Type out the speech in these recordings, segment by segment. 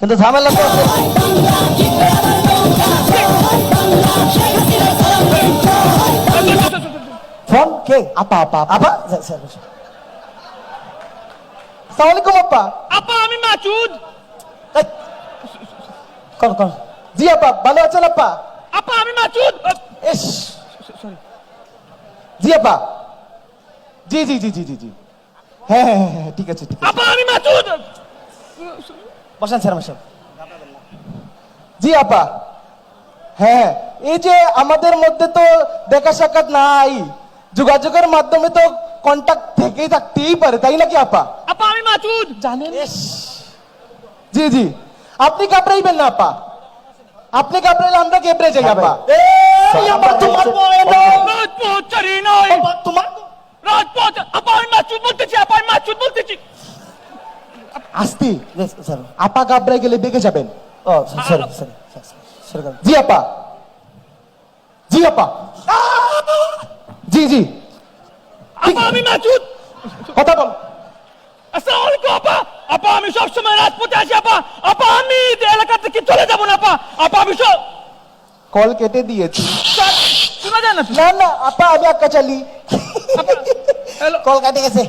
কিন্তু ঝামেলা তো ফোন কে? আপা আপা আপা সালাম আলাইকুম আপা। আপা আমি মাসুদ। কোন কোন? জি আপা, ভালো আছেন আপা? আপা আমি মাসুদ। ইস জি আপা, জি জি জি জি জি জি, হ্যাঁ হ্যাঁ হ্যাঁ ঠিক আছে ঠিক আছে। আপা আমি মাসুদ। বসেন স্যার, বসেন। জি আপা, হ্যাঁ এই যে আমাদের মধ্যে তো দেখা সাক্ষাৎ নাই, যোগাযোগের মাধ্যমে তো কন্টাক্ট থেকেই থাকতেই পারে, তাই নাকি আপা? আপা আমি মাসুদ। জানেন? জি জি, আপনি ঘাবড়াইবেন না আপা, আপনি ঘাবড়াইলে আমরা ঘেবড়ে যাই আপা। এই আপা তোমার বলে দাও। রাজপথ চারি নয়। আপা তোমার রাজপথ। আপা আমি মাসুদ বলতেছি। আপা আমি মাসুদ বলতেছি। আস্তি স্যার, আপা ঘাবড়াই গেলে বেগে যাবেন। ও সরি সরি সরি। জি আপা, জি আপা, জি জি, আপা আমি মাসুদ। কথা বল। আসসালামু আলাইকুম আপা। আপা আমি সবসময় রাজপথে আসি আপা। আপা আমি এলাকা থেকে চলে যাবো না আপা। আপা আমি কল কেটে দিয়েছি। শোনা যায় না। না না আপা, আমি একা চালি। হ্যালো। কল কেটে গেছে।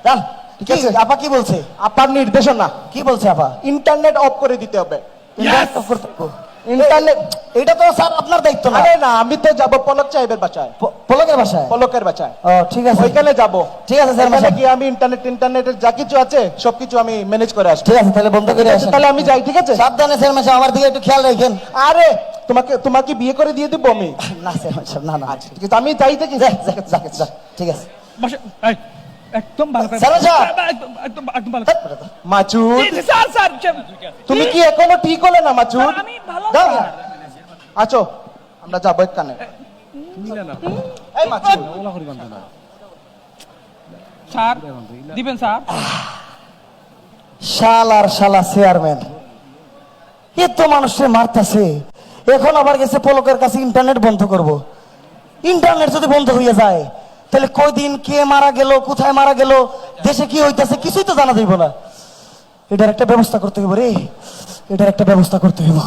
রান ঠিক আছে। আপা কি বলছে? আপার নির্দেশনা কি বলছে আপা? ইন্টারনেট অফ করে দিতে হবে। ইন্টারনেট অফ করতে হবে। ইন্টারনেট এটা তো স্যার আপনার দায়িত্ব না। আরে না, আমি তো যাব পলক সাহেবের বাসায়। পলকের বাসায়? পলকের বাসায়। ও ঠিক আছে, ওইখানে যাব। ঠিক আছে স্যার, ওইখানে গিয়ে আমি ইন্টারনেটের যা কিছু আছে সবকিছু আমি ম্যানেজ করে আসবো। ঠিক আছে, তাহলে বন্ধ করে আসেন। তাহলে আমি যাই, ঠিক আছে? সাবধানে স্যার মাসা, আমার দিকে একটু খেয়াল রাখেন। আরে তোমাকে বিয়ে করে দিয়ে দেবো আমি? না স্যার মাসা, না না, ঠিক আছে আমি যাই দেখি। ঠিক আছে একদম ভালো করে। স্যার মাসা। একদম একদম ভালো। মাচুদ, জি, জি, স্যার স্যার। তুমি কি এখনো ঠিক হলে না মাচুদ? আমি ভালো দাও আছি। না। আছো, আমরা যাবো এখানে। এই মাচুদ, স্যার দিবেন স্যার। শালার শালা চেয়ারম্যান এ তো মানুষের মারতাছে, এখন আবার গেছে পলকের কাছে ইন্টারনেট বন্ধ করব। ইন্টারনেট যদি বন্ধ হয়ে যায় তাহলে কয়দিন কে মারা গেল, কোথায় মারা গেল, দেশে কি হইতাছে কিছুই তো জানা যাইব না। এটার একটা ব্যবস্থা করতে হইব রে, এটার একটা ব্যবস্থা করতে হইব।